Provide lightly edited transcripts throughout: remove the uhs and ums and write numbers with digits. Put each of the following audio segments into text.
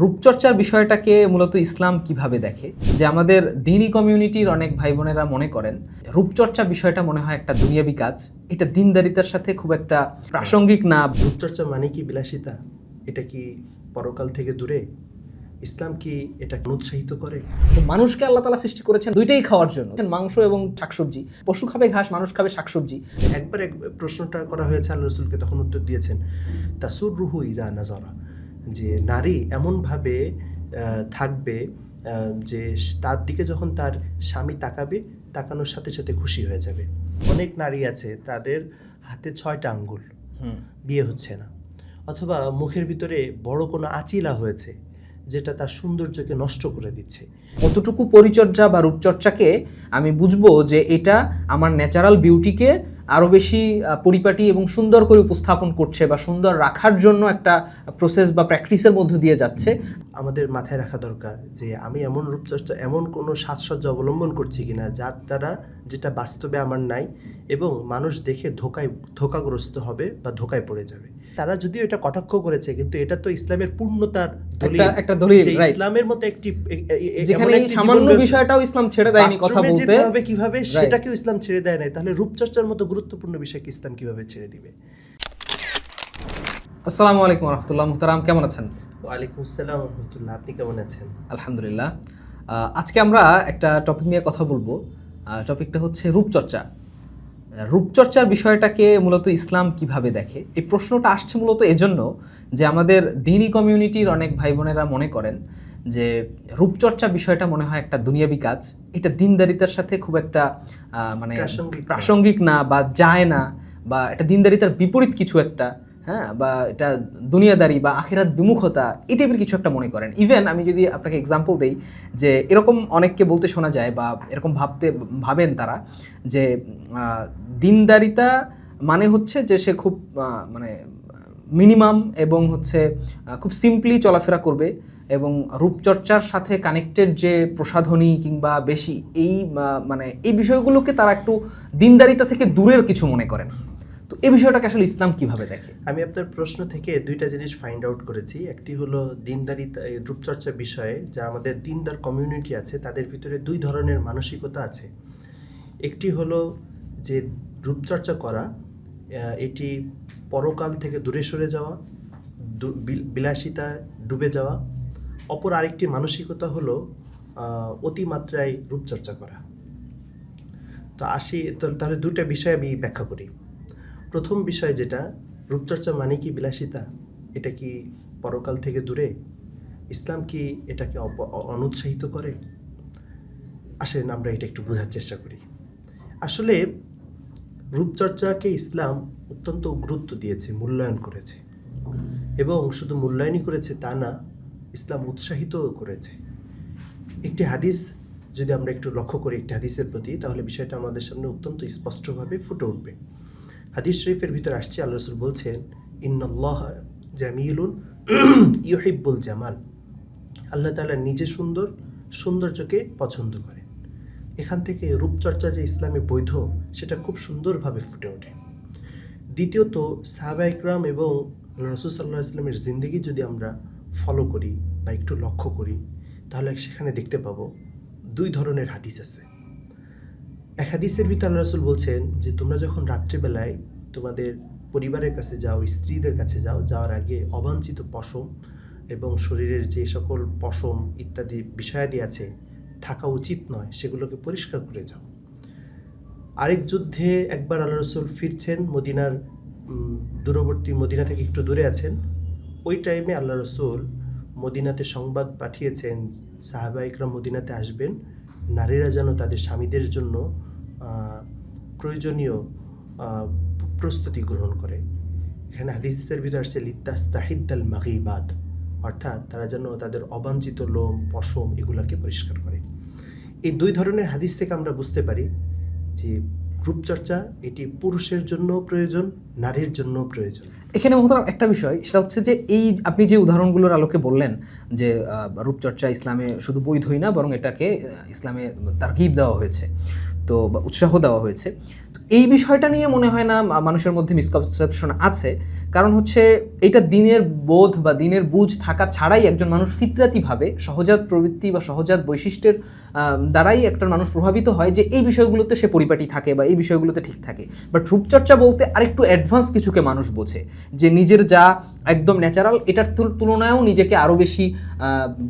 রূপচর্চার বিষয়টাকে মূলত ইসলাম কিভাবে দেখে, যে আমাদের দ্বীনি কমিউনিটির অনেক ভাই বোনেরা মনে করেন রূপচর্চা বিষয়টা মনে হয় একটা দুনিয়াবি কাজ, এটা দিনদারিতার সাথে খুব একটা প্রাসঙ্গিক না। রূপচর্চা মানে কি বিলাসিতা? এটা কি পরকাল থেকে দূরে? ইসলাম কি এটা উৎসাহিত করে? তো মানুষকে আল্লাহ তাআলা সৃষ্টি করেছেন দুইটাই খাওয়ার জন্য, মাংস এবং শাকসবজি। পশু খাবে ঘাস, মানুষ খাবে শাকসবজি। একবার প্রশ্নটা করা হয়েছে আল্লাহ রসুলকে, তখন উত্তর দিয়েছেন তাসুর রুহু ইজা নাজারা, যে নারী এমনভাবে থাকবে যে তার দিকে যখন তার স্বামী তাকাবে, তাকানোর সাথে সাথে খুশি হয়ে যাবে। অনেক নারী আছে তাদের হাতে 6টা আঙ্গুল, বিয়ে হচ্ছে না, অথবা মুখের ভিতরে বড় কোনো আঁচিলা হয়েছে যেটা তার সৌন্দর্যকে নষ্ট করে দিচ্ছে। কতটুকু পরিচর্যা বা রূপচর্চাকে আমি বুঝবো যে এটা আমার ন্যাচারাল বিউটিকে আরও বেশি পরিপাটি এবং সুন্দর করে উপস্থাপন করছে বা সুন্দর রাখার জন্য একটা প্রসেস বা প্র্যাকটিসের মধ্য দিয়ে যাচ্ছে। আমাদের মাথায় রাখা দরকার যে আমি এমন রূপচর্চা, এমন কোনো সাজসজ্জা অবলম্বন করছি কিনা যার দ্বারা যেটা বাস্তবে আমার নাই, এবং মানুষ দেখে ধোকাগ্রস্ত হবে বা ধোকায় পড়ে যাবে। তারা যদিও এটা কটাক্ষ করেছে, কিন্তু এটা তো ইসলামের পূর্ণতার একটা দলিল, ইসলামের মতো একটি, যেখানে সামান্য বিষয়টাও ইসলাম ছেড়ে দেয়নি কথা বলতে হবে কিভাবে, সেটাকেও ইসলাম ছেড়ে দেয় নাই, তাহলে রূপচর্চার মতো গুরুত্বপূর্ণ বিষয়কে ইসলাম কিভাবে ছেড়ে দিবে? আসসালামু আলাইকুম রহমতুল্লাহ। মুহতারাম, কেমন আছেন? ওয়ালাইকুম আসসালাম রহমতুল্লাহ, আপনি কেমন আছেন? আলহামদুলিল্লাহ। আজকে আমরা একটা টপিক নিয়ে কথা বলবো। টপিকটা হচ্ছে রূপচর্চা। রূপচর্চার বিষয়টাকে মূলত ইসলাম কিভাবে দেখে, এই প্রশ্নটা আসছে মূলত এজন্য যে আমাদের দ্বীনি কমিউনিটির অনেক ভাই বোনেরা মনে করেন যে রূপচর্চা বিষয়টা মনে হয় একটা দুনিয়াবি কাজ, এটা দিনদারিতার সাথে খুব একটা মানে প্রাসঙ্গিক না বা যায় না, বা এটা দিনদারিতার বিপরীত কিছু একটা, হ্যাঁ, বা এটা দুনিয়াদারি বা আখিরাত বিমুখতা, এই টাইপের কিছু একটা মনে করেন। ইভেন আমি যদি আপনাকে এক্সাম্পল দেই, যে এরকম অনেককে বলতে শোনা যায় বা এরকম ভাবেন তারা যে দিনদারিতা মানে হচ্ছে যে সে খুব মানে মিনিমাম এবং হচ্ছে খুব সিম্পলি চলাফেরা করবে, এবং রূপচর্চার সাথে কানেক্টেড যে প্রসাধনী কিংবা বেশি এই মানে এই বিষয়গুলোকে তারা একটু দিনদারিতা থেকে দূরের কিছু মনে করেন। তো এই বিষয়টাকে আসলে ইসলাম কিভাবে দেখে? আমি আপনার প্রশ্ন থেকে দুইটা জিনিস ফাইন্ড আউট করেছি। একটি হলো দিনদারিতা, রূপচর্চা বিষয়ে যা আমাদের দিনদার কমিউনিটি আছে তাদের ভিতরে দুই ধরনের মানসিকতা আছে। একটি হলো যে রূপচর্চা করা এটি পরকাল থেকে দূরে সরে যাওয়া, বিলাসিতা ডুবে যাওয়া। অপর আরেকটি মানসিকতা হলো অতিমাত্রায় রূপচর্চা করা। তো তাহলে দুইটা বিষয় আমি ব্যাখ্যা করি। প্রথম বিষয় যেটা, রূপচর্চা মানে কি বিলাসিতা? এটা কি পরকাল থেকে দূরে? ইসলাম কি এটাকে অনুৎসাহিত করে? আসেন আমরা এটা একটু বোঝার চেষ্টা করি। আসলে রূপচর্চাকে ইসলাম অত্যন্ত গুরুত্ব দিয়েছে, মূল্যায়ন করেছে, এবং শুধু মূল্যায়নই করেছে তা না, ইসলাম উৎসাহিতও করেছে। একটি হাদিস যদি আমরা একটু লক্ষ্য করি একটি হাদিসের প্রতি, তাহলে বিষয়টা আমাদের সামনে অত্যন্ত স্পষ্টভাবে ফুটে উঠবে। হাদিস শরীফের ভিতরে আসছে, আল্লাহ রাসূল বলছেন ইন্নাল্লাহ জামিলুন ইউহিব্বুল জামাল। আল্লাহ তাআলা নিজে সুন্দর, সৌন্দর্যকে পছন্দ করেন। এখান থেকে রূপচর্চা যে ইসলামে বৈধ সেটা খুব সুন্দরভাবে ফুটে ওঠে। দ্বিতীয়ত, সাহাবা ইকরাম এবং আল্লাহ রাসূল সাল্লাল্লাহু আলাইহি ওয়াসাল্লামের জিন্দেগি যদি আমরা ফলো করি বা একটু লক্ষ্য করি, তাহলে সেখানে দেখতে পাবো দুই ধরনের হাদিস আছে। এক হাদিসের ভিতরে আল্লাহ রাসূল বলছেন যে তোমরা যখন রাত্রিবেলায় তোমাদের পরিবারের কাছে যাও, স্ত্রীদের কাছে যাও, যাওয়ার আগে অবাঞ্ছিত পশম এবং শরীরের যে সকল পশম ইত্যাদি বিষয়াদি আছে থাকা উচিত নয়, সেগুলোকে পরিষ্কার করে যাও। আরেক যুদ্ধে একবার আল্লাহ রাসূল ফিরছেন, মদিনার দূরবর্তী মদিনা থেকে একটু দূরে আছেন। ওই টাইমে আল্লাহ রাসূল মদিনাতে সংবাদ পাঠিয়েছেন সাহাবা ইকরাম মদিনাতে আসবেন, নারীরা যেন তাদের স্বামীদের জন্য প্রয়োজনীয় প্রস্তুতি গ্রহণ করে। এখানে হাদিসের ভিতরে আসছে লিতাস্তাহিদ্দাল মাগিবাত, অর্থাৎ তারা যেন তাদের অবাঞ্ছিত লোম পশম এগুলাকে পরিষ্কার করে। এই দুই ধরনের হাদিস থেকে আমরা বুঝতে পারি যে রূপচর্চা এটি পুরুষের জন্য প্রয়োজন, নারীর জন্য প্রয়োজন। এখানে মহতারাম একটা বিষয়, সেটা হচ্ছে যে এই আপনি যে উদাহরণগুলোর আলোকে বললেন যে রূপচর্চা ইসলামে শুধু বৈধই না, বরং এটাকে ইসলামে তারগিব দেওয়া হয়েছে, তো উৎসাহ দেওয়া হয়েছে। তো এই বিষয়টা নিয়ে মনে হয় না মানুষের মধ্যে মিসকনসেপশন আছে, কারণ হচ্ছে এটা দিনের বোধ বা দিনের বুঝ থাকা ছাড়াই একজন মানুষ ফিতরাতিভাবে সহজাত প্রবৃত্তি বা সহজাত বৈশিষ্ট্যের দ্বারাই একটা মানুষ প্রভাবিত হয় যে এই বিষয়গুলোতে সে পরিপাটি থাকে বা এই বিষয়গুলোতে ঠিক থাকে। বাট রূপচর্চা বলতে আরেকটু অ্যাডভান্স কিছুকে মানুষ বোঝে, যে নিজের যা একদম ন্যাচারাল এটার তুলনায়ও নিজেকে আরও বেশি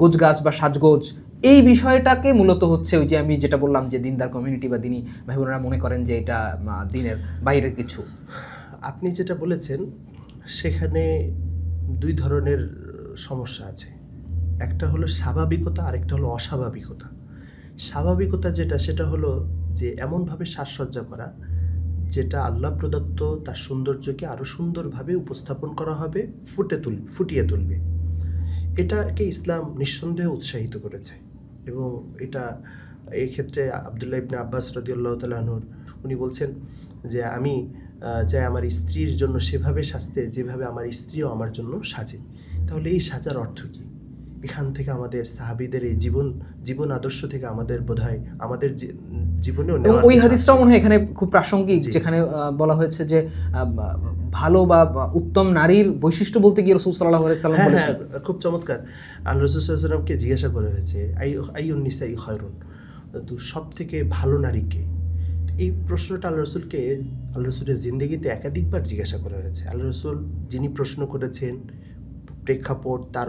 গোছগাছ বা সাজগোজ, এই বিষয়টাকে মূলত হচ্ছে ওই যে আমি যেটা বললাম যে দিনদার কমিউনিটি বা দিনী ভাই বোনেরা মনে করেন যে এটা দিনের বাইরের কিছু। আপনি যেটা বলেছেন সেখানে দুই ধরনের সমস্যা আছে। একটা হলো স্বাভাবিকতা, আরেকটা হলো অস্বাভাবিকতা। স্বাভাবিকতা যেটা, সেটা হলো যে এমনভাবে সাজসজ্জা করা যেটা আল্লাহ প্রদত্ত তার সৌন্দর্যকে আরও সুন্দরভাবে উপস্থাপন করা হবে, ফুটিয়ে তুলবে। এটাকে ইসলাম নিঃসন্দেহে উৎসাহিত করেছে এবং এটা এই ক্ষেত্রে আব্দুল্লাহ ইবনে আব্বাস রাদিয়াল্লাহু তাআলা আনহুর উনি বলছেন যে আমি চাই আমার স্ত্রীর জন্য সেভাবে সাজতে যেভাবে আমার স্ত্রীও আমার জন্য সাজে। তাহলে এই সাজার অর্থ কী? এখান থেকে আমাদের সাহাবীদের এই জীবন আদর্শ থেকে আমাদের বোধহয় আমাদের জীবনেও এবং নেওয়ার ওই কিছু হাদিসটাও আছে। মনে হয় এখানে খুব প্রাসঙ্গিক, জি। যেখানে বলা হয়েছে যে ভালো বা উত্তম নারীর বৈশিষ্ট্য বলতে গিয়ে রাসূল সাল্লাল্লাহু আলাইহি সাল্লাম হ্যাঁ, বলেছেন। হ্যাঁ, খুব চমৎকার। আল্লাহ রাসূল সাল্লাল্লাহু আলাইহি ওয়াসাল্লামকে জিজ্ঞাসা করা হয়েছে, আইয়ুন নিসাই খায়রুন, তো সবথেকে ভালো নারী কে? এই প্রশ্নটা আল্লাহ রসুলের জিন্দেগিতে একাধিকবার জিজ্ঞাসা করা হয়েছে। আল্লাহ রসুল যিনি প্রশ্ন করেছেন, প্রেক্ষাপট, তার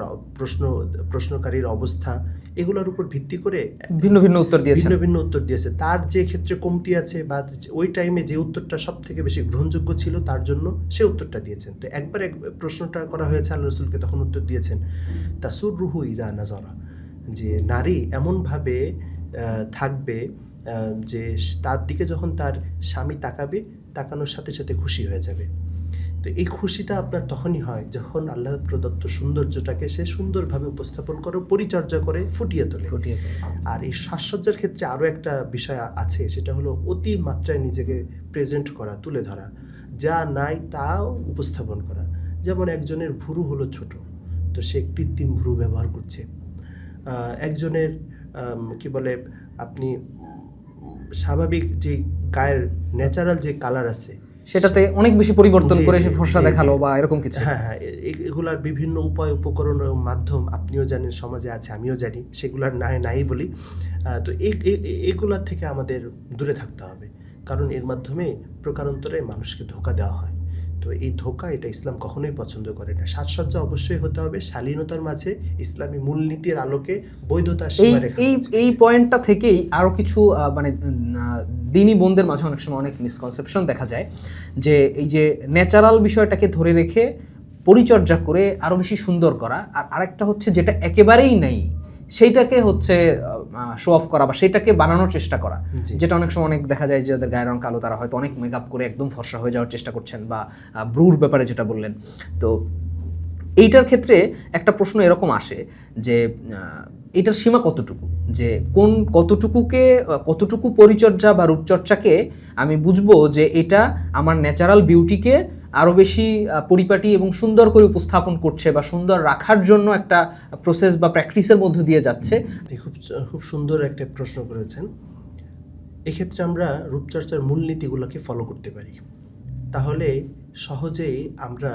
প্রশ্নকারীর অবস্থা, এগুলোর উপর ভিত্তি করে ভিন্ন ভিন্ন উত্তর দিয়েছেন। ভিন্ন ভিন্ন উত্তর দিয়েছে। তার যে ক্ষেত্রে কমতি আছে বা ওই টাইমে যে উত্তরটা সব থেকে বেশি গ্রহণযোগ্য ছিল তার জন্য সে উত্তরটা দিয়েছেন। তো একবার প্রশ্নটা করা হয়েছে আল্লাহ রসুলকে, তখন উত্তর দিয়েছেন তাসুর রুহু ইদা নাজারা, যে নারী এমনভাবে থাকবে যে তার দিকে যখন তার স্বামী তাকাবে, তাকানোর সাথে সাথে খুশি হয়ে যাবে। তো এই খুশিটা আপনার তখনই হয় যখন আল্লাহ প্রদত্ত সৌন্দর্যটাকে সে সুন্দরভাবে উপস্থাপন করে, পরিচর্যা করে ফুটিয়ে তোলে। আর এই সাজসজ্জার ক্ষেত্রে আরও একটা বিষয় আছে, সেটা হলো অতি মাত্রায় নিজেকে প্রেজেন্ট করা, তুলে ধরা, যা নাই তাও উপস্থাপন করা। যেমন একজনের ভুরু হলো ছোট, তো সে কৃত্রিম ভুরু ব্যবহার করছে। একজনের কি বলে, আপনি স্বাভাবিক যে গায়ের ন্যাচারাল যে কালার আছে সেটাতে অনেক বেশি পরিবর্তন করে সে ফর্সা জি, দেখালো জি। বা এরকম কিছু। হ্যাঁ, হ্যাঁ, এগুলার বিভিন্ন উপায় উপকরণ এবং মাধ্যম আপনিও জানেন, সমাজে আছে, আমিও জানি, সেগুলার নাই বলি। তো এগুলার থেকে আমাদের দূরে থাকতে হবে, কারণ এর মাধ্যমে প্রকারান্তরে মানুষকে ধোঁকা দেওয়া হয়। তো এই ধোঁকা, এটা ইসলাম কখনোই পছন্দ করে না। সাজসজ্জা অবশ্যই হতে হবে শালীনতার মাঝে, ইসলামী মূলনীতির আলোকে, বৈধতার সীমারেখা। এই পয়েন্টটা থেকেই আরও কিছু মানে দিনী বোনদের মাঝে অনেক সময় অনেক মিসকনসেপশন দেখা যায়, যে এই যে ন্যাচারাল বিষয়টাকে ধরে রেখে পরিচর্যা করে আরও বেশি সুন্দর করা, আর আরেকটা হচ্ছে যেটা একেবারেই নেই সেইটাকে হচ্ছে শো অফ করা বা সেটাকে বানানোর চেষ্টা করা। যেটা অনেক সময় অনেক দেখা যায় যে যাদের গায়ের রং কালো তারা হয়তো অনেক মেকআপ করে একদম ফর্সা হয়ে যাওয়ার চেষ্টা করছেন, বা ব্রুর ব্যাপারে যেটা বললেন। তো এইটার ক্ষেত্রে একটা প্রশ্ন এরকম আসে যে এটার সীমা কতটুকু, যে কতটুকু পরিচর্যা বা রূপচর্চাকে আমি বুঝবো যে এটা আমার ন্যাচারাল বিউটিকে আরও বেশি পরিপাটি এবং সুন্দর করে উপস্থাপন করছে বা সুন্দর রাখার জন্য একটা প্রসেস বা প্র্যাকটিসের মধ্য দিয়ে যাচ্ছে। খুব সুন্দর একটা প্রশ্ন করেছেন। এক্ষেত্রে আমরা রূপচর্চার মূলনীতিগুলোকে ফলো করতে পারি, তাহলে সহজেই আমরা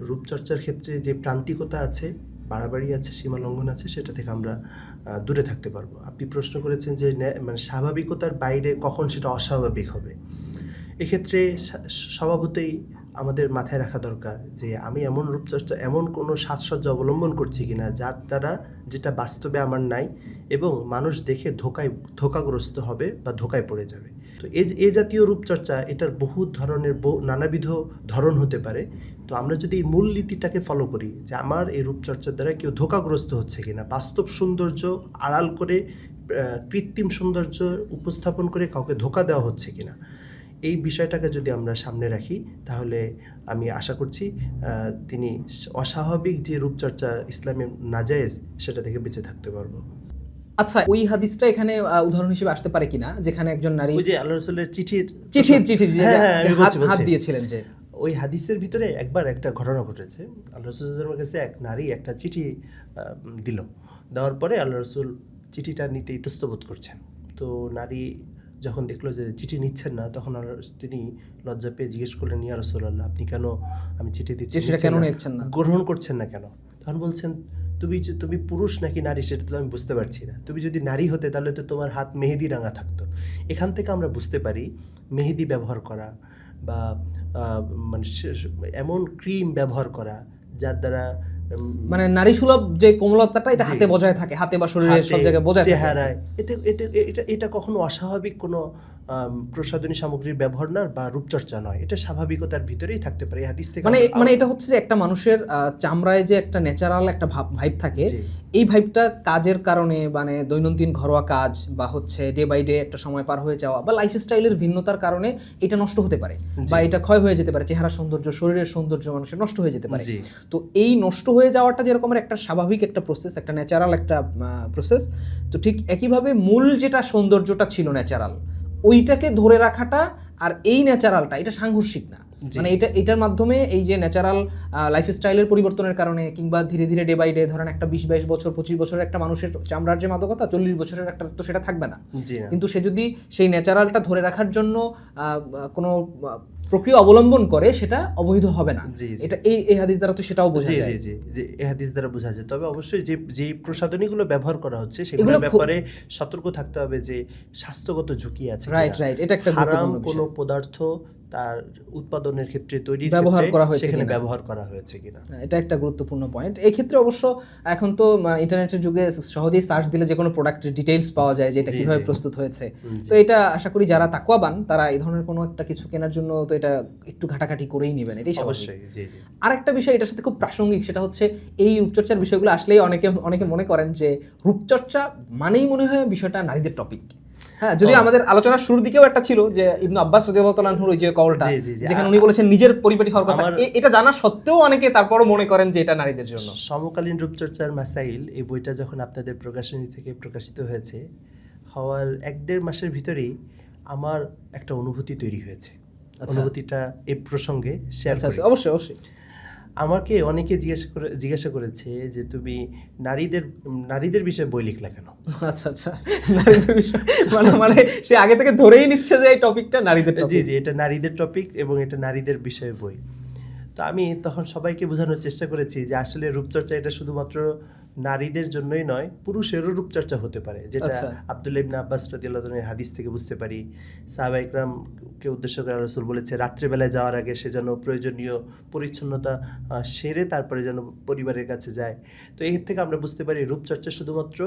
রূপচর্চার ক্ষেত্রে যে প্রান্তিকতা আছে, বাড়াবাড়ি আছে, সীমা লঙ্ঘন আছে, সেটা থেকে আমরা দূরে থাকতে পারবো। আপনি প্রশ্ন করেছেন যে মানে স্বাভাবিকতার বাইরে কখন সেটা অস্বাভাবিক হবে। এক্ষেত্রে স্বভাবতই আমাদের মাথায় রাখা দরকার যে আমি এমন রূপচর্চা, এমন কোনো সাজসজ্জা অবলম্বন করছি কিনা যার দ্বারা যেটা বাস্তবে আমার নাই এবং মানুষ দেখে ধোঁকাগ্রস্ত হবে বা ধোঁকায় পড়ে যাবে। তো এ জাতীয় রূপচর্চা, এটার বহু ধরনের নানাবিধ ধরন হতে পারে। তো আমরা যদি এই মূলনীতিটাকে ফলো করি যে আমার এই রূপচর্চার দ্বারা কেউ ধোঁকাগ্রস্ত হচ্ছে কিনা, বাস্তব সৌন্দর্য আড়াল করে কৃত্রিম সৌন্দর্য উপস্থাপন করে কাউকে ধোঁকা দেওয়া হচ্ছে কিনা, এই বিষয়টাকে যদি আমরা সামনে রাখি, তাহলে আমি আশা করছি তিনি অস্বাভাবিক যে রূপচর্চা ইসলামে নাজায়েজ, সেটা থেকে বেঁচে থাকতে পারবো। আচ্ছা, ওই হাদিসটা এখানে উদাহরণ হিসেবে আসতে পারে কিনা, যেখানে একজন নারী ওই যে আল্লাহ রাসূলের চিঠি হাত দিয়েছিলেন, যে ওই হাদিসের ভিতরে একবার একটা ঘটনা ঘটেছে। আল্লাহ রাসূলের কাছে এক নারী একটা চিঠি দেওয়ার পরে আল্লাহ রাসূল চিঠিটা নিতে ইতস্তত বোধ করছেন। তো নারী যখন দেখলো যে চিঠি নিচ্ছেন না, তখন তিনি লজ্জা পেয়ে জিজ্ঞেস করলেন, ইয়া রাসূলুল্লাহ, আপনি কেন আমি চিঠি দিচ্ছি চিঠিটা কেন নিচ্ছেন না? গ্রহণ করছেন না কেন? তখন বলছেন, তুমি পুরুষ নাকি নারী সেটা তো আমি বুঝতে পারছি না। তুমি যদি নারী হতে তাহলে তো তোমার হাত মেহেদি রাঙা থাকতো। এখান থেকে আমরা বুঝতে পারি মেহেদি ব্যবহার করা বা মানে এমন ক্রিম ব্যবহার করা যার দ্বারা মানে নারী সুলভ যে কোমলতাটা এটা হাতে বজায় থাকে, হাতে বা শরীরের সব জায়গায় বজায় থাকে। চেহারায় এটা কখনো অস্বাভাবিক কোনো প্রসাধনী সামগ্রীর ব্যবহার না বা রূপচর্চা নয়, এটা স্বাভাবিকতার ভিতরেই থাকতে পারে। এই হাদিস থেকে মানে এটা হচ্ছে যে একটা মানুষের চামড়ায় যে একটা ন্যাচারাল একটা ভাইব থাকে, এই ভাইবটা কাজের কারণে, মানে দৈনন্দিন ঘরোয়া কাজ বা হচ্ছে ডে বাই ডে একটা সময় পার হয়ে যাওয়া বা লাইফস্টাইলের ভিন্নতার কারণে এটা নষ্ট হতে পারে বা এটা ক্ষয় হয়ে যেতে পারে। চেহারা সৌন্দর্য, শরীরের সৌন্দর্য মানুষের নষ্ট হয়ে যেতে পারে। তো এই নষ্ট হয়ে যাওয়াটা যেরকম একটা স্বাভাবিক একটা প্রসেস, একটা ন্যাচারাল একটা প্রসেস, তো ঠিক একইভাবে মূল যেটা সৌন্দর্যটা ছিল ন্যাচারাল, ওইটাকে ধরে রাখাটা আর এই ন্যাচারালটা এটা সাংঘর্ষিক না। মানে এটার মাধ্যমে এই যে ন্যাচারাল লাইফস্টাইলের পরিবর্তনের কারণে কিংবা ধীরে ধীরে ডে বাই ডে, ধরেন একটা 20-22 বছর 25 বছরের একটা মানুষের চামড়ার যে মাদকতা 40 বছরের একটা তো সেটা থাকবে না। কিন্তু সে যদি সেই ন্যাচারালটা ধরে রাখার জন্য কোনো প্রক্রিয়া অবলম্বন করে, সেটা অবৈধ হবে না। এটা এই হাদিস দ্বারা তো সেটাও বোঝা যায়। যে এই হাদিস দ্বারা বোঝা যায়। তবে অবশ্যই যে প্রসাধনীগুলো ব্যবহার করা হচ্ছে সেগুলোর ব্যাপারে সতর্ক থাকতে হবে যে স্বাস্থ্যগত ঝুঁকি আছে। রাইট, এটা একটা হারাম কোনো পদার্থ তার উৎপাদনের ক্ষেত্রে, তৈরির ব্যবহার করা হয়েছে সেখানে ব্যবহার করা হয়েছে কিনা, এটা একটা গুরুত্বপূর্ণ পয়েন্ট। এই ক্ষেত্রে অবশ্য এখন তো ইন্টারনেটের যুগে সহজেই সার্চ দিলে যে কোনো প্রোডাক্টের ডিটেইলস পাওয়া যায় যে এটা কিভাবে প্রস্তুত হয়েছে। তো এটা আশা করি যারা তাকওয়াবান তারা এই ধরনের কোনো একটা কিছু কেনার জন্য তো এটা একটু ঘাটাঘাটি করেই নেবেন, এটাই অবশ্যই। আরেকটা বিষয় এটার সাথে খুব প্রাসঙ্গিক, সেটা হচ্ছে এই রূপচর্চার বিষয়গুলো আসলেই অনেকে মনে করেন যে রূপচর্চা মানেই মনে হয় বিষয়টা নারীদের টপিক। হ্যাঁ, যদি আমাদের আলোচনার শুরুর দিকেও একটা ছিল যে ইবনে আব্বাস রাদিয়াল্লাহু তাআলা আনহুর ওই যে কওলটা, যেখানে উনি বলেছেন নিজের পরিপাটি হওয়ার কথা, এটা জানা সত্ত্বেও অনেকে তারপরও মনে করেন যে এটা নারীদের জন্য। সমকালীন রূপচর্চার মাসাইল এই বইটা যখন আপনাদের প্রকাশনী থেকে প্রকাশিত হয়েছে, হওয়ার 1-1.5 মাসের ভিতরেই আমার একটা অনুভূতি তৈরি হয়েছে। অনুভূতিটা এই প্রসঙ্গে শেয়ার করি। অবশ্যই। আমাকে অনেকে জিজ্ঞাসা করেছে যে তুমি নারীদের বিষয়ে বই লিখলে কেন? আচ্ছা, নারীদের বিষয় মানে সে আগে থেকে ধরেই নিচ্ছে যে এই টপিকটা নারীদের টপিক। জি, এটা নারীদের টপিক এবং এটা নারীদের বিষয়ে বই। তো আমি তখন সবাইকে বোঝানোর চেষ্টা করেছি যে আসলে রূপচর্চা এটা শুধুমাত্র নারীদের জন্যই নয়, পুরুষেরও রূপচর্চা হতে পারে, যেটা আব্দুল্লাহ ইবনে আব্বাস রাদিয়াল্লাহু তাআলার হাদিস থেকে বুঝতে পারি। সাহাবা ইকরামকে উদ্দেশ্য করে রাসূল বলেছে রাত্রেবেলায় যাওয়ার আগে সে যেন প্রয়োজনীয় পরিচ্ছন্নতা সেরে তারপরে যেন পরিবারের কাছে যায়। তো এর থেকে আমরা বুঝতে পারি রূপচর্চা শুধুমাত্র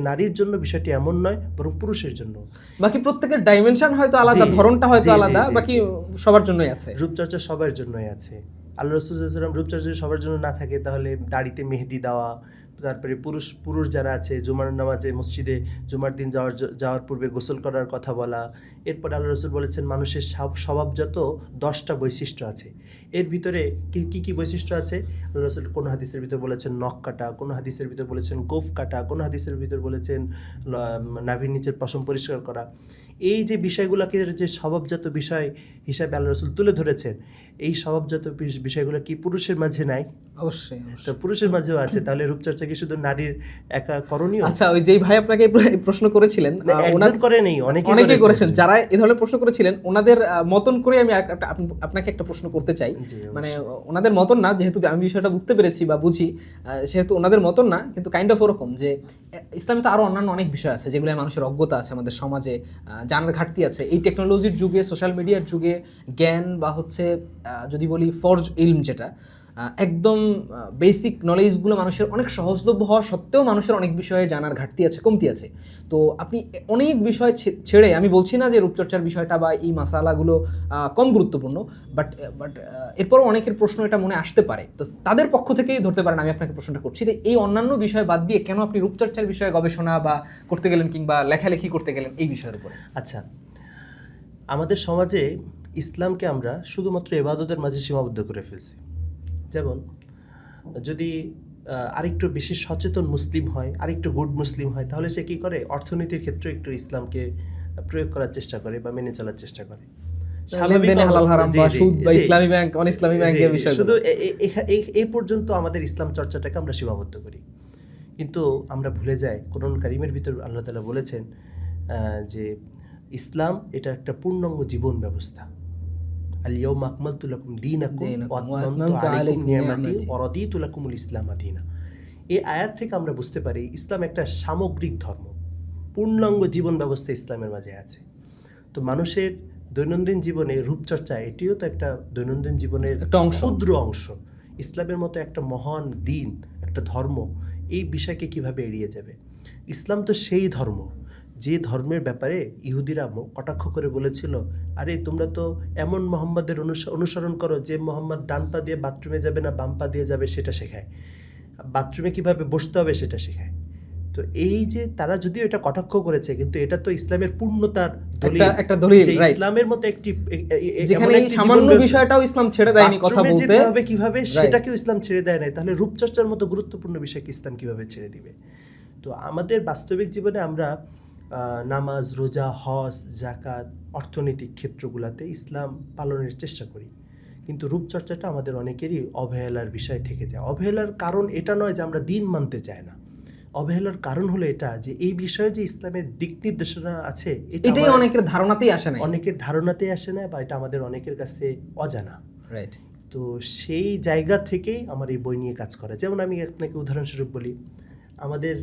নারীর জন্য বিষয়টি এমন নয়, বরং পুরুষের জন্য। বাকি প্রত্যেকের ডাইমেনশন হয়তো আলাদা, ধরনটা হয়তো আলাদা, বাকি সবার জন্যই আছে। রূপচর্চা সবার জন্যই আছে। আল্লাহ রাসূল সাল্লাল্লাহু আলাইহি ওয়াসাল্লাম রূপচর্চা সবার জন্য না থাকে তাহলে দাড়িতে মেহেদি দেওয়া, তারপরে পুরুষ যারা আছে জুমার নামাজে মসজিদে জুমার দিন যাওয়ার পূর্বে গোসল করার কথা বলা। এরপর আল্লাহ রাসূল বলেছেন মানুষের স্বভাবজাত 10টা বৈশিষ্ট্য আছে। এর ভিতরে কি বৈশিষ্ট্য আছে? আল্লাহ রাসূল কোনো হাদিসের ভিতরে বলেছেন নখ কাটা, কোনো হাদিসের ভিতরে বলেছেন গোঁফ কাটা, কোনো হাদিসের ভিতরে বলেছেন নাভির নিচের পশম পরিষ্কার করা। এই যে বিষয়গুলোকে যে স্বভাবজাত বিষয় হিসাবে আল্লাহ রাসূল তুলে ধরেছেন, এই স্বভাবজাত বিষয়গুলো কি পুরুষের মাঝে নাই? অবশ্যই। তো পুরুষের মাঝেও আছে। তাহলে রূপচর্চা কি শুধু নারীর একা করণীয়? আচ্ছা, ওই যেই ভাই আপনাকে প্রশ্ন করেছিলেন, ওনার করে নেই, অনেকেই করেছেন। যারা এই ধরনের প্রশ্ন করেছিলেন ওনাদের মতন করে আমি আপনাকে একটা প্রশ্ন করতে চাই। মানে ওনাদের মতন না, যেহেতু আমি বিষয়টা বুঝতে পেরেছি বা বুঝি, সেহেতু ওনাদের মতন না, কিন্তু কাইন্ড অফ ওরকম যে ইসলামে তো আরো অন্যান্য অনেক বিষয় আছে যেগুলো মানুষের অজ্ঞতা আছে, আমাদের সমাজে জানার ঘাটতি আছে। এই টেকনোলজির যুগে, সোশ্যাল মিডিয়ার যুগে জ্ঞান বা হচ্ছে যদি বলি ফরজ ইলম, যেটা একদম বেসিক নলেজগুলো মানুষের অনেক সহজলভ্য হওয়া সত্ত্বেও মানুষের অনেক বিষয়ে জানার ঘাটতি আছে, কমতি আছে। তো আপনি অনেক বিষয় ছেড়ে, আমি বলছি না যে রূপচর্চার বিষয়টা বা এই মাসালাগুলো কম গুরুত্বপূর্ণ, বাট এরপরও অনেকের প্রশ্ন এটা মনে আসতে পারে, তো তাদের পক্ষ থেকেই ধরতে পারেন আমি আপনাকে প্রশ্নটা করছি যে এই অন্যান্য বিষয় বাদ দিয়ে কেন আপনি রূপচর্চার বিষয়ে গবেষণা বা করতে গেলেন কিংবা লেখালেখি করতে গেলেন এই বিষয়ের উপরে? আচ্ছা, আমাদের সমাজে ইসলামকে আমরা শুধুমাত্র ইবাদতের মাঝে সীমাবদ্ধ করে ফেলছি। যেমন যদি আরেকটু বেশি সচেতন মুসলিম হয়, আরেকটু গুড মুসলিম হয়, তাহলে সে কী করে? অর্থনীতির ক্ষেত্রে একটু ইসলামকে প্রয়োগ করার চেষ্টা করে বা মেনে চলার চেষ্টা করে। শুধু এই পর্যন্ত আমাদের ইসলাম চর্চাটাকে আমরা সীমাবদ্ধ করি, কিন্তু আমরা ভুলে যাই কোরআন কারীমের ভিতর আল্লাহ তাআলা বলেছেন যে ইসলাম এটা একটা পূর্ণাঙ্গ জীবন ব্যবস্থা। আল ইয়াউমা আকমালতু লাকুম দীনাকুম ওয়া আতমামতু আলাইকুম নি'মাতি ওয়া রাদিতু লাকুমুল ইসলামা দীনা। এই আয়াত থেকে আমরা বুঝতে পারি ইসলাম একটা সামগ্রিক ধর্ম, পূর্ণাঙ্গ জীবন ব্যবস্থা ইসলামের মাঝে আছে। তো মানুষের দৈনন্দিন জীবনে রূপচর্চা এটিও তো একটা দৈনন্দিন জীবনের একটা অংশ, ক্ষুদ্র অংশ। ইসলামের মতো একটা মহান দিন, একটা ধর্ম, এই বিষয়কে কিভাবে এড়িয়ে যাবে? ইসলাম তো সেই ধর্ম যে ধর্মের ব্যাপারে ইহুদিরা কটাক্ষ করে বলেছিল, আরে তোমরা তো এমন মোহাম্মদের অনুসরণ করো যে মোহাম্মদ ডান পা দিয়ে বাথরুমে যাবে না বাম পা দিয়ে যাবে সেটা শেখায়, বাথরুমে কিভাবে বসতে হবে সেটা শেখায়। তো এই যে তারা যদিও এটা কটাক্ষ করেছে, কিন্তু এটা তো ইসলামের পূর্ণতার দলিল, একটা দলিল, যে right? ইসলামের মতো একটি যেখানে এই সামান্য বিষয়টাও ইসলাম ছেড়ে দেয়নি কথা বাথরুমে বলতে, যেতে হবে কিভাবে সেটাকেও ইসলাম ছেড়ে দেয় নাই, তাহলে রূপচর্চার মতো গুরুত্বপূর্ণ বিষয়কে ইসলাম কিভাবে ছেড়ে দিবে? তো আমাদের বাস্তবিক জীবনে আমরা নামাজ, রোজা, হজ, যাকাত, অর্থনৈতিক ক্ষেত্রগুলোতে ইসলাম পালনের চেষ্টা করি, কিন্তু রূপচর্চাটা আমাদের অনেকেরই অবহেলার বিষয় থেকে যায়। অবহেলার কারণ এটা নয় যে আমরা দিন মানতে চাই না, অবহেলার কারণ হলো এটা যে এই বিষয়ে যে ইসলামের দিক নির্দেশনা আছে এটাই অনেকের ধারণাতেই আসে না, অনেকের ধারণাতেই আসে না, বা এটা আমাদের অনেকের কাছে অজানা। রাইট। তো সেই জায়গা থেকেই আমার এই বই নিয়ে কাজ করা। যেমন আমি আপনাকে উদাহরণস্বরূপ বলি, আমাদের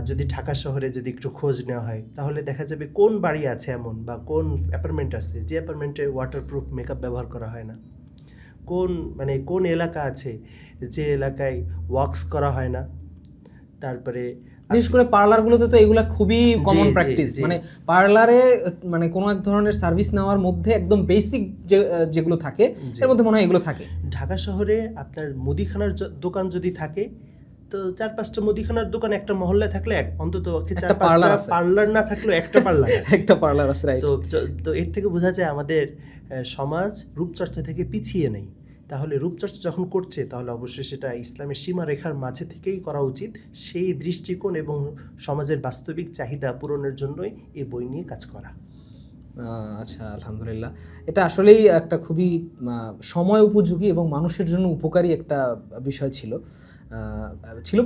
যদি ঢাকা শহরে যদি একটু খোঁজ নেওয়া হয় তাহলে দেখা যাবে কোন বাড়ি আছে এমন, বা কোন অ্যাপার্টমেন্ট আছে যে অ্যাপার্টমেন্টে ওয়াটারপ্রুফ মেকআপ ব্যবহার করা হয় না, কোন এলাকা আছে যে এলাকায় ওয়াক্স করা হয় না। তারপরে বিশেষ করে পার্লারগুলোতে তো এগুলা খুবই কমন প্র্যাকটিস, মানে পার্লারে মানে কোনো এক ধরনের সার্ভিস নেওয়ার মধ্যে একদম বেসিক যেগুলো থাকে এর মধ্যে মনে হয় এগুলো থাকে। ঢাকা শহরে আপনার মুদিখানার দোকান যদি থাকে তো 4-5টা মুদিখানার দোকান একটা মহল্লায় থাকলে অন্তত 4-5টা পার্লার না থাকলেও একটা পার্লার আছে, একটা পার্লার আছে, রাইট। তো এর থেকে বোঝা যায় আমাদের সমাজ রূপচর্চা থেকে পিছিয়ে নেই। তাহলে রূপচর্চা যখন করছে তাহলে অবশ্যই সেটা ইসলামের সীমারেখার মাঝে থেকেই করা উচিত। সেই দৃষ্টিকোণ এবং সমাজের বাস্তবিক চাহিদা পূরণের জন্যই এই বই নিয়ে কাজ করা। আচ্ছা, আলহামদুলিল্লাহ। এটা আসলেই একটা খুবই সময় উপযোগী এবং মানুষের জন্য উপকারী একটা বিষয় ছিল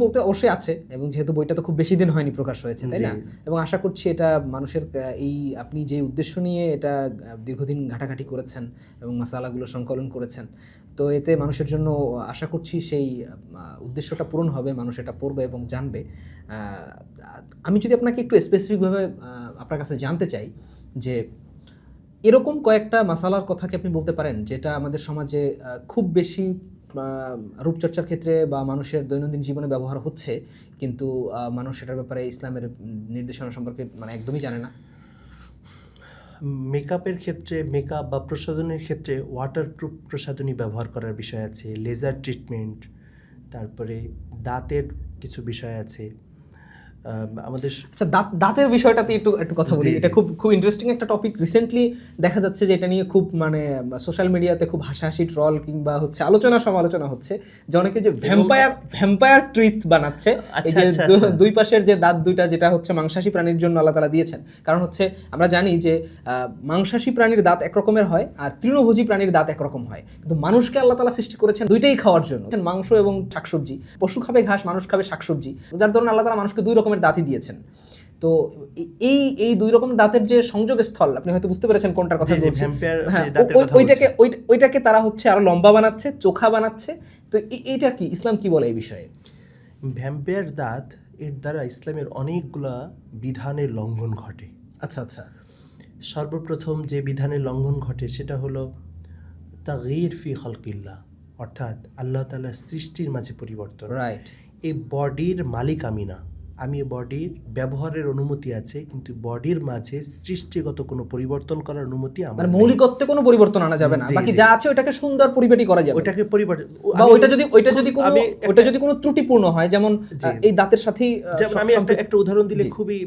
বলতে অবশ্যই আছে, এবং যেহেতু বইটা তো খুব বেশি দিন হয়নি প্রকাশ হয়েছে, তাই না? এবং আশা করছি এটা মানুষের এই আপনি যে উদ্দেশ্য নিয়ে এটা দীর্ঘদিন ঘাটাঘাটি করেছেন এবং মাসালাগুলো সংকলন করেছেন, তো এতে মানুষের জন্য আশা করছি সেই উদ্দেশ্যটা পূরণ হবে, মানুষ এটা পড়বে এবং জানবে। আমি যদি আপনাকে একটু স্পেসিফিকভাবে আপনার কাছে জানতে চাই যে এরকম কয়েকটা মাসালার কথা কি আপনি বলতে পারেন যেটা আমাদের সমাজে খুব বেশি রূপচর্চার ক্ষেত্রে বা মানুষের দৈনন্দিন জীবনে ব্যবহার হচ্ছে, কিন্তু মানুষ সেটার ব্যাপারে ইসলামের নির্দেশনা সম্পর্কে মানে একদমই জানে না? মেকআপের ক্ষেত্রে, মেকআপ বা প্রসাধনের ক্ষেত্রে ওয়াটারপ্রুফ প্রসাধনী ব্যবহার করার বিষয় আছে, লেজার ট্রিটমেন্ট, তারপরে দাঁতের কিছু বিষয় আছে আমাদের। আচ্ছা, দাঁতের বিষয়টাতে একটু কথা বলি। এটা খুব ইন্টারেস্টিং একটা টপিক। রিসেন্টলি দেখা যাচ্ছে যে এটা নিয়ে খুব মানে সোশ্যাল মিডিয়াতে খুব হাসাহাসি, ট্রল কিংবা হচ্ছে আলোচনা সমালোচনা হচ্ছে, যে অনেকে যে ভ্যাম্পায়ার ট্রিথ বানাচ্ছে, এই যে দুই পাশের যে দাঁত দুইটা, যেটা হচ্ছে মাংসাশী প্রাণীর জন্য আল্লাহ তাআলা দিয়েছেন। কারণ হচ্ছে আমরা জানি যে মাংসাশী প্রাণীর দাঁত একরকমের হয় আর তৃণভোজী প্রাণীর দাঁত একরকম হয়, কিন্তু মানুষকে আল্লাহ তাআলা সৃষ্টি করেছেন দুইটাই খাওয়ার জন্য, মাংস এবং শাকসবজি। পশু খাবে ঘাস, মানুষ খাবে শাকসবজি, যার ধরুন আল্লাহ তাআলা মানুষকে দুই রকমের দাঁতই দিয়েছেন। তো এই দুই রকম দাঁতের যে সংযোগ স্থল, আপনি হয়তো বুঝতে পেরেছেন কোনটার কথা বলছি। ওইটাকে তারা হচ্ছে আরো লম্বা বানাচ্ছে, চোখা বানাচ্ছে। তো এইটা কি ইসলাম কি বলে এই বিষয়ে? ভ্যাম্পায়ার দাঁত এর দ্বারা ইসলামের অনেকগুলা বিধানের লঙ্ঘন ঘটে। আচ্ছা আচ্ছা। সর্বপ্রথম যে বিধানের লঙ্ঘন ঘটে সেটা হলো তাগয়ির ফি খালকিল্লাহ, অর্থাৎ আল্লাহ তাআলার সৃষ্টির মাঝে পরিবর্তন। রাইট। এই বডির মালিক আমি না, আমি বডির ব্যবহারের অনুমতি আছে, কিন্তু বডির মাঝে সৃষ্টিগত কোনো পরিবর্তন করার অনুমতি আমার, মানে মৌলিকত্বে কোনো পরিবর্তন আনা যাবে না, বাকি যা আছে ওটাকে সুন্দর পরিপাটি করা যাবে। ওটাকে পরিবর্তন, বা ওইটা যদি কোনো ত্রুটিপূর্ণ হয়, যেমন এই দাঁতের সাথেই, যেমন আমি একটা উদাহরণ দিলে খুবই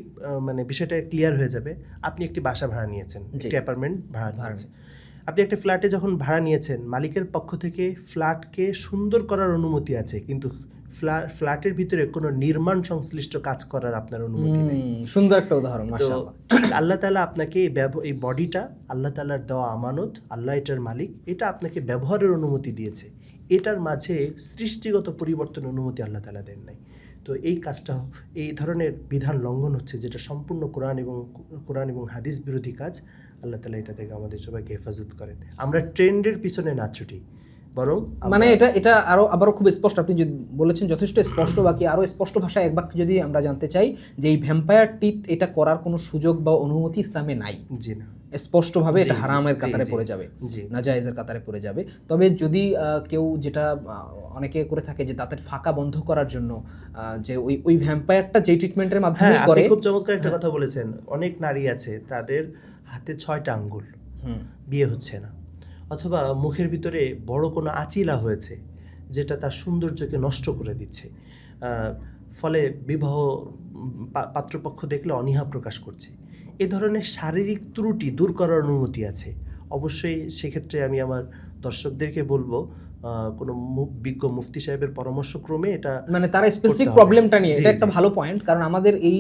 মানে বিষয়টা ক্লিয়ার হয়ে যাবে। আপনি একটি বাসা ভাড়া নিয়েছেন, একটি অ্যাপার্টমেন্ট ভাড়া নিয়েছেন। আপনি একটা ফ্ল্যাটে যখন ভাড়া নিয়েছেন, মালিকের পক্ষ থেকে ফ্ল্যাটকে সুন্দর করার অনুমতি আছে, কিন্তু ফ্ল্যাটের ভিতরে কোনো নির্মাণ সংশ্লিষ্ট কাজ করার আপনার অনুমতি নেই। সুন্দর একটা উদাহরণ, মাশাআল্লাহ। ঠিক আল্লাহ তাআলা আপনাকে এই বডিটা আল্লাহ তাআলার দেওয়া আমানত, আল্লাহ এটার মালিক, এটা আপনাকে ব্যবহারের অনুমতি দিয়েছে, এটার মাঝে সৃষ্টিগত পরিবর্তনের অনুমতি আল্লাহ তাআলা দেন নাই। তো এই কাজটা, এই ধরনের বিধান লঙ্ঘন হচ্ছে, যেটা সম্পূর্ণ কোরআন এবং হাদিস বিরোধী কাজ। আল্লাহ তাআলা এটা থেকে আমাদের সবাইকে হেফাজত করেন। আমরা ট্রেন্ডের পিছনে না ছুটি, বরং মানে এটা আবারও খুব স্পষ্ট, আপনি যে বলেছেন যথেষ্ট স্পষ্ট, বাকি আরও স্পষ্ট ভাষায় এক বাক্যে যদি আমরা জানতে চাই যে এই ভ্যাম্পায়ার টিথ এটা করার কোনো সুযোগ বা অনুমতি ইসলামে নাই। জি না, স্পষ্টভাবে এটা হারামের কাতারে পড়ে যাবে, নাজায়েজের কাতারে পড়ে যাবে। তবে যদি কেউ, যেটা অনেকে করে থাকে যে দাঁতের ফাঁকা বন্ধ করার জন্য যে ওই ভ্যাম্পায়ারটা যে ট্রিটমেন্টের মাধ্যমে করে, খুব চমৎকার একটা কথা বলেছেন। অনেক নারী আছে তাদের হাতে 6টা আঙ্গুল, বিয়ে হচ্ছে না, অথবা মুখের ভিতরে বড় কোনো আঁচিলা হয়েছে যেটা তার সৌন্দর্যকে নষ্ট করে দিচ্ছে, ফলে বিবাহ পাত্রপক্ষ দেখলে অনীহা প্রকাশ করছে। এ ধরনের শারীরিক ত্রুটি দূর করার অনুমতি আছে। অবশ্যই সেক্ষেত্রে আমি আমার দর্শকদেরকে বলবো, কোনো বিজ্ঞ মুফতি সাহেবের পরামর্শক্রমে এটা, মানে তারা স্পেসিফিক প্রবলেমটা নিয়ে, এটা একটা ভালো পয়েন্ট। কারণ আমাদের এই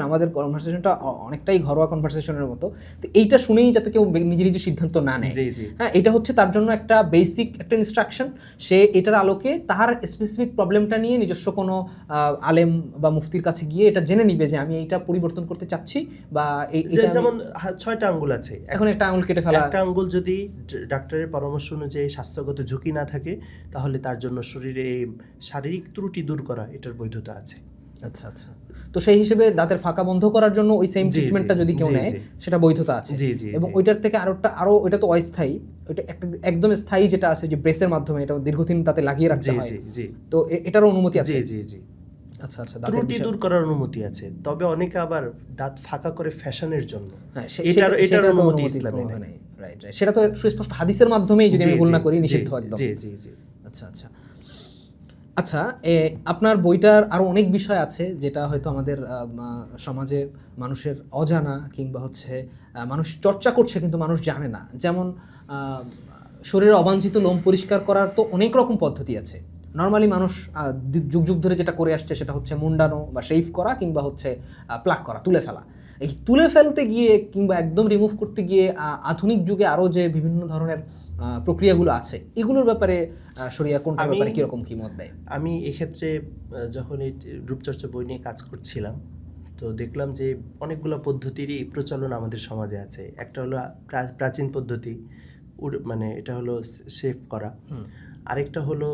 আমাদের কনভারসেশনটা অনেকটাই ঘরোয়া কনভারসেশনের মতো। তো এইটা শুনেই যাতে কেউ নিজে নিজে সিদ্ধান্ত না নেয়, হ্যাঁ, এটা হচ্ছে তার জন্য একটা বেসিক একটা ইনস্ট্রাকশন। সে এটার আলোকে তার স্পেসিফিক প্রবলেমটা নিয়ে নিজস্ব কোনো আলেম বা মুফতির কাছে গিয়ে এটা জেনে নিবে যে আমি এইটা পরিবর্তন করতে চাচ্ছি, বা যেমন 6টা আঙ্গুল আছে, এখন একটা আঙ্গুল কেটে ফেলা, একটা আঙ্গুল যদি ডাক্তারের পরামর্শ অনুযায়ী স্বাস্থ্যগত ঝুঁকি না থাকে, তাহলে তার জন্য শরীরে এই শারীরিক ত্রুটি দূর করা, এটার বৈধতা আছে। আচ্ছা আচ্ছা, তো সেই হিসেবে দাঁতের ফাঁকা বন্ধ করার জন্য ওই সেম ট্রিটমেন্টটা যদি কেউ নেয় সেটা বৈধতা আছে। এবং ওইটার থেকে আরো ওইটা তো অস্থায়ী, ওইটা একদম স্থায়ী যেটা আছে যে ব্রেসের মাধ্যমে এটা দীর্ঘদিন তাতে লাগিয়ে রাখতে হয়, তো এটারও অনুমতি আছে। আচ্ছা আচ্ছা, ত্রুটি দূর করার অনুমতি আছে। তবে অনেকে আবার দাঁত ফাঁকা করে ফ্যাশনের জন্য, এটার অনুমতি ইসলামে নেই। রাইট, সেটা তো সুস্পষ্ট হাদিসের মাধ্যমেই, যদি আমি ভুল না করি, নিষিদ্ধ একদম। আচ্ছা আচ্ছা আচ্ছা, আপনার বইটার আরও অনেক বিষয় আছে যেটা হয়তো আমাদের সমাজে মানুষের অজানা, কিংবা হচ্ছে মানুষ চর্চা করছে কিন্তু মানুষ জানে না। যেমন শরীরের অবাঞ্ছিত লোম পরিষ্কার করার তো অনেক রকম পদ্ধতি আছে। নর্মালি মানুষ যুগ যুগ ধরে যেটা করে আসছে সেটা হচ্ছে মুন্ডানো বা শেভ করা, কিংবা হচ্ছে প্লাক করা, তুলে ফেলা। এই তুলে ফেলতে গিয়ে কিংবা একদম রিমুভ করতে গিয়ে আধুনিক যুগে আরও যে বিভিন্ন ধরনের প্রক্রিয়াগুলো আছে, এগুলোর ব্যাপারে শরিয়া কোনটার ব্যাপারে কীরকম কী মত দেয়? আমি এক্ষেত্রে যখন এই রূপচর্চা বই নিয়ে কাজ করছিলাম, তো দেখলাম যে অনেকগুলো পদ্ধতিরই প্রচলন আমাদের সমাজে আছে। একটা হলো প্রাচীন পদ্ধতি, মানে এটা হলো শেভ করা, আরেকটা হলো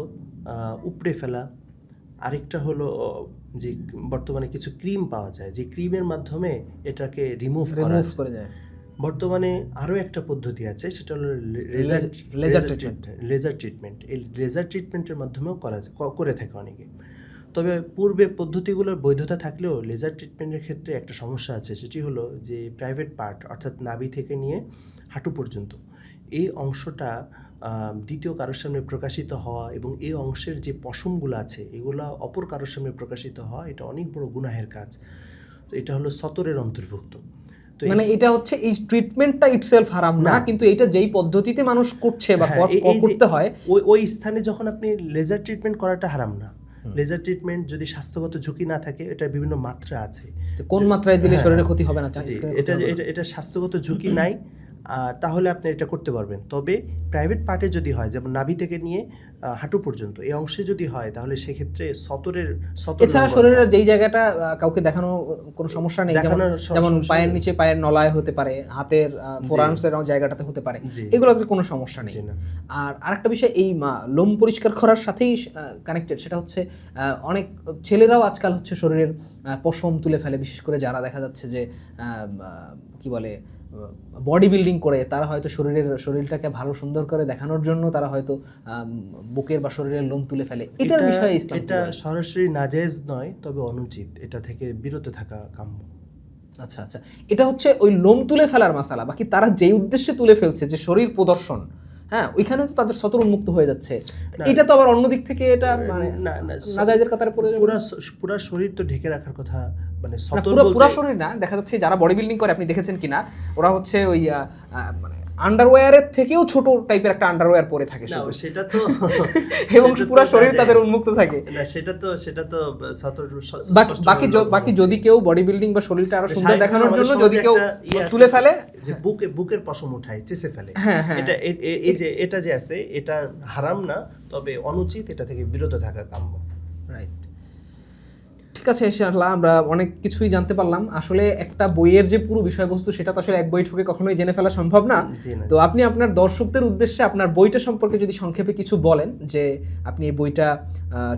উপড়ে ফেলা, আরেকটা হলো যে বর্তমানে কিছু ক্রিম পাওয়া যায়, যে ক্রিমের মাধ্যমে এটাকে রিমুভ করা যায়। বর্তমানে আরও একটা পদ্ধতি আছে, সেটা হলো লেজার ট্রিটমেন্ট। এই লেজার ট্রিটমেন্টের মাধ্যমেও করে থাকে অনেকে। তবে পূর্বে পদ্ধতিগুলোর বৈধতা থাকলেও লেজার ট্রিটমেন্টের ক্ষেত্রে একটা সমস্যা আছে, সেটি হলো যে প্রাইভেট পার্ট, অর্থাৎ নাভি থেকে নিয়ে হাঁটু পর্যন্ত এই অংশটা দ্বিতীয় কারোর সামনে প্রকাশিত হওয়া, এবং এই অংশের যে পশমগুলো আছে এগুলো অপর কারোর সামনে প্রকাশিত হওয়া, এটা অনেক বড় গুনাহের কাজ। তো এটা হলো সতরের অন্তর্ভুক্ত। মানে এটা হচ্ছে এই ট্রিটমেন্টটা ইটসেলফ হারাম না, কিন্তু এটা যেই পদ্ধতিতে মানুষ করছে বা করতে হয়, ওই স্থানে যখন আপনি লেজার ট্রিটমেন্ট করাটা হারাম না। লেজার ট্রিটমেন্ট যদি স্বাস্থ্যগত ঝুঁকি না থাকে, এটার বিভিন্ন মাত্রা আছে, কোন মাত্রায় দিলে শরীরে ক্ষতি হবে না, এটা স্বাস্থ্যগত ঝুঁকি নাই, তাহলে আপনি এটা করতে পারবেন। তবে প্রাইভেট পার্টে যদি হয়, যেমন নাভি থেকে নিয়ে হাঁটু পর্যন্ত এই অংশে যদি হয়, তাহলে সেক্ষেত্রে এছাড়া শরীরের যেই জায়গাটা কাউকে দেখানো কোনো সমস্যা নেই, যেমন পায়ের নিচে, পায়ের নলায় হতে পারে, হাতের ফোরআর্মসের জায়গাটাতে হতে পারে, এগুলোতে কোনো সমস্যা নেই। আর আরেকটা বিষয়, এই লোম পরিষ্কার করার সাথেই কানেক্টেড, সেটা হচ্ছে অনেক ছেলেরাও আজকাল হচ্ছে শরীরের পশম তুলে ফেলে, বিশেষ করে যারা দেখা যাচ্ছে যে কি বলে বডি বিল্ডিং করে, তারা হয়তো শরীরটাকে ভালো সুন্দর করে দেখানোর জন্য তারা হয়তো বুকের বা শরীরের লোম তুলে ফেলে। এটার বিষয়ে ইসলাম, এটা সরাসরি নাজায়েজ নয়, তবে অনুচিত, এটা থেকে বিরত থাকা কাম্য। আচ্ছা আচ্ছা, এটা হচ্ছে ওই লোম তুলে ফেলার মাসালা। বাকি তারা যেই উদ্দেশ্যে তুলে ফেলছে, যে শরীর প্রদর্শন, হ্যাঁ, ওইখানে তো তাদের সতর উন্মুক্ত হয়ে যাচ্ছে। এটা তো আবার অন্যদিক থেকে এটা মানে নাজায়েজের কাতারে পড়ে যাবে। পুরো শরীর তো ঢেকে রাখার কথা, মানে পুরো শরীর না, দেখা যাচ্ছে যারা বডি বিল্ডিং করে, আপনি দেখেছেন কিনা, ওরা হচ্ছে ওই মানে আন্ডারওয়্যারের থেকেও ছোট টাইপের একটা আন্ডারওয়্যার পরে থাকে শুধু, সেটা তো এবং পুরো শরীর তাদের উন্মুক্ত থাকে। না, সেটা তো বাকি যদি কেউ বডি বিল্ডিং বা শরীরটা আরো সুন্দর দেখানোর জন্য যদি কেউ তুলে ফেলে, যে বুকের পশম উঠায়, চেঁচে ফেলে, এটা এটা যে আছে, এটা হারাম না, তবে অনুচিত, এটা থেকে বিরত থাকা কাম্য। রাইট। কাছে এসে আসলাম, আমরা অনেক কিছুই জানতে পারলাম। আসলে একটা বইয়ের যে পুরো বিষয়বস্তু সেটা তো আসলে এক বই ঠুকে কখনোই জেনে ফেলা সম্ভব না। জি না। তো আপনি আপনার দর্শকদের উদ্দেশ্যে আপনার বইটা সম্পর্কে যদি সংক্ষেপে কিছু বলেন, যে আপনি এই বইটা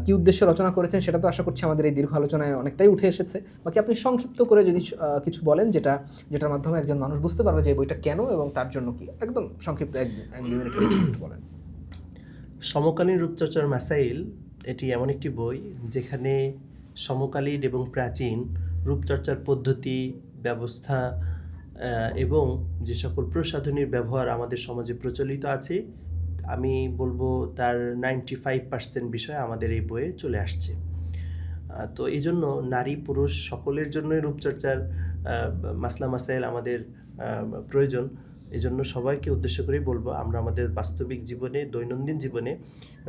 কি উদ্দেশ্যে রচনা করেছেন, সেটা তো আশা করছি আমাদের এই দীর্ঘ আলোচনায় অনেকটাই উঠে এসেছে। বাকি আপনি সংক্ষিপ্ত করে যদি কিছু বলেন যেটার মাধ্যমে একজন মানুষ বুঝতে পারবে যে এই বইটা কেন এবং তার জন্য কি, একদম সংক্ষিপ্ত এক দুই মিনিটের মধ্যে বলেন। সমকালীন রূপচর্চার মাসাইল এটি এমন একটি বই যেখানে সমকালীন এবং প্রাচীন রূপচর্চার পদ্ধতি, ব্যবস্থা এবং যে সকল প্রসাধনীর ব্যবহার আমাদের সমাজে প্রচলিত আছে, আমি বলবো তার 95% বিষয় আমাদের এই বইয়ে চলে আসছে। তো এই জন্য নারী পুরুষ সকলের জন্যই রূপচর্চার মাসলা মাসাইল আমাদের প্রয়োজন। এই জন্য সবাইকে উদ্দেশ্য করেই বলবো, আমরা আমাদের বাস্তবিক জীবনে, দৈনন্দিন জীবনে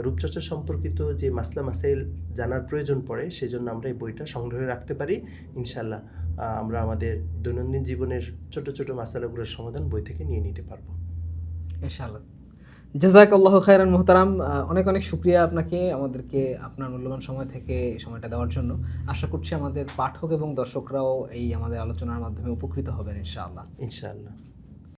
রূপচর্চা সম্পর্কিত যে মাসলা মাসাইল জানার প্রয়োজন পড়ে, সেজন্য আমরা এই বইটা সংগ্রহে রাখতে পারি। ইনশাল্লাহ আমরা আমাদের দৈনন্দিন জীবনের ছোট ছোট মাসালাগুলোর সমাধান বই থেকে নিয়ে নিতে পারবো ইনশাআল্লাহ। জাযাকাল্লাহু খায়রান মুহতারাম, অনেক অনেক শুকরিয়া আপনাকে আমাদেরকে আপনার মূল্যবান সময় থেকে এই সময়টা দেওয়ার জন্য। আশা করছি আমাদের পাঠক এবং দর্শকরাও এই আমাদের আলোচনার মাধ্যমে উপকৃত হবেন ইনশাআল্লাহ। ইনশাআল্লাহ।